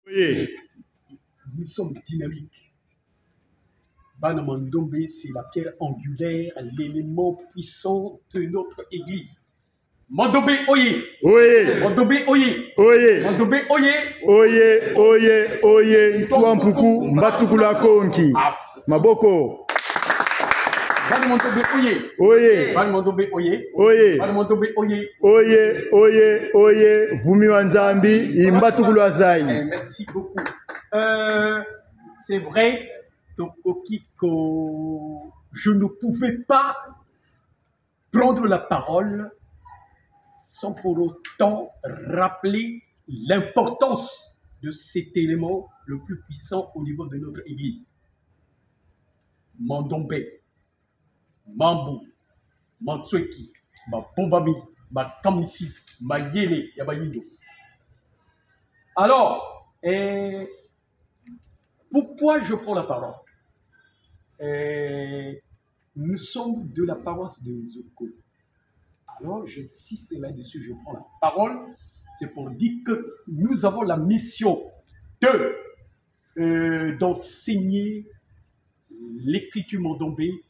Oui. Nous sommes dynamiques. Banamandombe, c'est la pierre angulaire, l'élément puissant de notre église. Mandombe oye! Oye! Mandombe oye! Oye! Mandombe oye! Oye! Oye! Oye! Tuampuku mbatukula konki. Maboko. Banamandombe oye! Oye! Banamandombe oye! Oye! Banamandombe oye! Oye! Oye! Oye! Vumi wanzambi imbatukula zai. Merci beaucoup. C'est vrai, Tokokiko, je ne pouvais pas prendre la parole sans pour autant rappeler l'importance de cet élément le plus puissant au niveau de notre église. Mandombe, Mambu, Mansweki, Bombami, Kamisi, Yele, Yabayindo. Alors, pourquoi je prends la parole? Nous sommes de la paroisse de Zoko. Alors, j'insiste là-dessus, je prends la parole. C'est pour dire que nous avons la mission d'enseigner l'écriture mandombé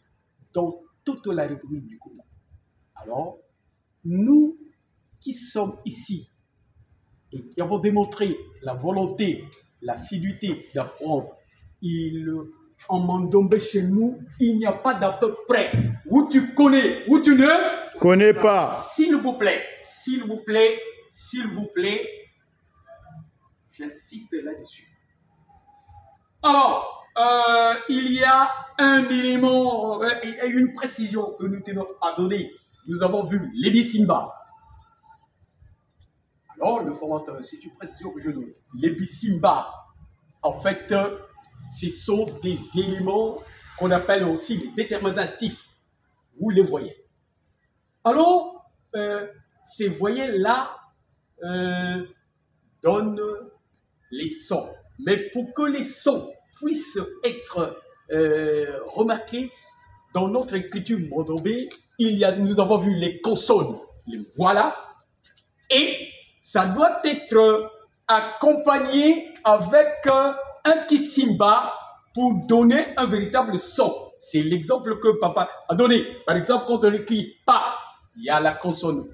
dans toute la République du Congo. Alors, nous qui sommes ici et qui avons démontré la volonté, l'assiduité d'apprendre, en mandombé chez nous, il n'y a pas d'à peu près. Où tu connais, où tu ne connais pas. S'il vous plaît, s'il vous plaît, s'il vous plaît, j'insiste là-dessus. Alors, il y a un élément et une précision que nous tenons à donner. Nous avons vu l'Ebisimba. Alors, le formateur, c'est une précision que je donne. L'Ebisimba, en fait, ce sont des éléments qu'on appelle aussi les déterminatifs. Vous les voyez. Alors, ces voyelles-là donnent les sons. Mais pour que les sons puissent être remarqués dans notre écriture mandombé, nous avons vu les consonnes, les voilà, et ça doit être accompagné avec un kisimba pour donner un véritable son. C'est l'exemple que papa a donné. Par exemple, quand on écrit pas, il y a la consonne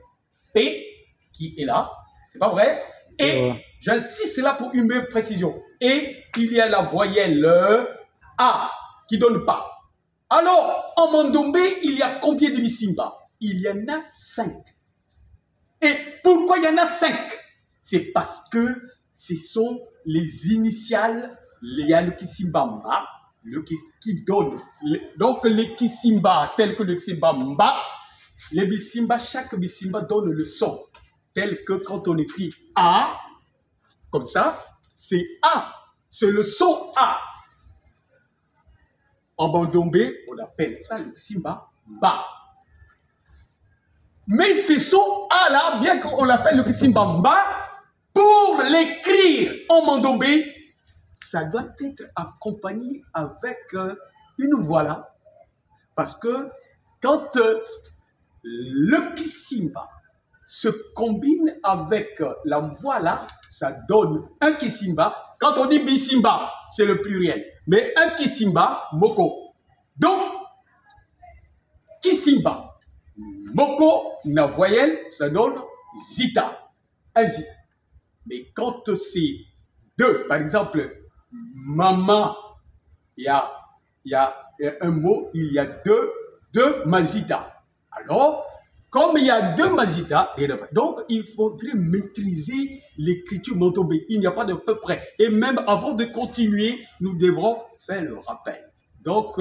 P qui est là. C'est pas vrai? Et j'insiste là pour une meilleure précision. Et il y a la voyelle A qui donne pas. Alors, en mandombé, il y a combien de bisimba? Il y en a 5. Et pourquoi il y en a 5? C'est parce que ce sont les initiales. Il y a le kisimba mba, qui donne. Donc, les kisimba, tels que le kisimba mba, les bisimba, chaque bisimba donne le son. Tel que quand on écrit A, comme ça, c'est A. C'est le son A. En mandombé, on appelle ça le kisimba ba. Mais ce son A là, bien qu'on l'appelle le kisimba ba, pour l'écrire en mandombé, ça doit être accompagné avec une voix là. Parce que quand le kisimba se combine avec la voix là, ça donne un kisimba. Quand on dit bisimba, c'est le pluriel. Mais un kisimba, moko. Donc, kisimba, moko, la voyelle, ça donne zita. Un zita. Mais quand c'est deux, par exemple, maman, il y a un mot, il y a deux mazita. Alors, comme il y a deux mazita, donc il faudrait maîtriser l'écriture mandombé. Il n'y a pas de peu près. Et même avant de continuer, nous devrons faire le rappel. Donc,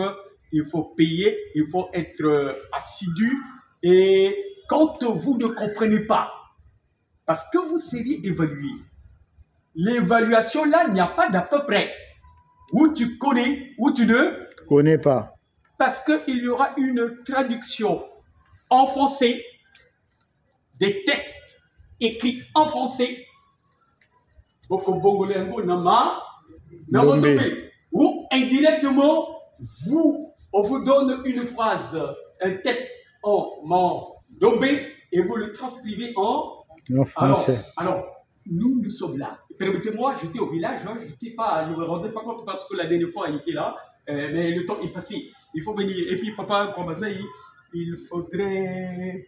il faut payer, il faut être assidu. Et quand vous ne comprenez pas, parce que vous seriez évalué, l'évaluation là, il n'y a pas d'à peu près. Où tu connais, où tu ne connais pas. Parce qu'il y aura une traduction en français des textes écrits en français. Ou indirectement, on vous donne une phrase, un texte en mandombé et vous le transcrivez en français. Alors, nous sommes là. permettez-moi, j'étais au village, hein, je ne me rendais pas compte parce que la dernière fois, il était là, mais le temps est passé. Il faut venir. Et puis, papa, comme ça, il faudrait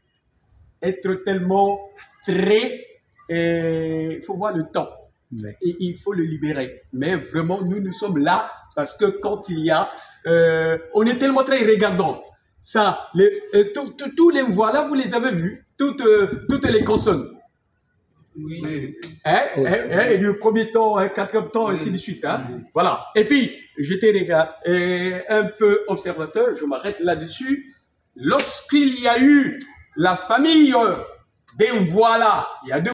être tellement très... Il faut voir le temps. Ouais. Et il faut le libérer. Mais vraiment, nous sommes là parce que quand il y a... on est tellement très regardant. Ça, tous les voix là, vous les avez vus, toutes les consonnes. Oui. Et le premier temps, quatrième temps, ainsi de suite. Hein? Oui. Voilà. Et puis, j'étais un peu observateur, je m'arrête là-dessus. Lorsqu'il y a eu la famille des voilà, il y a deux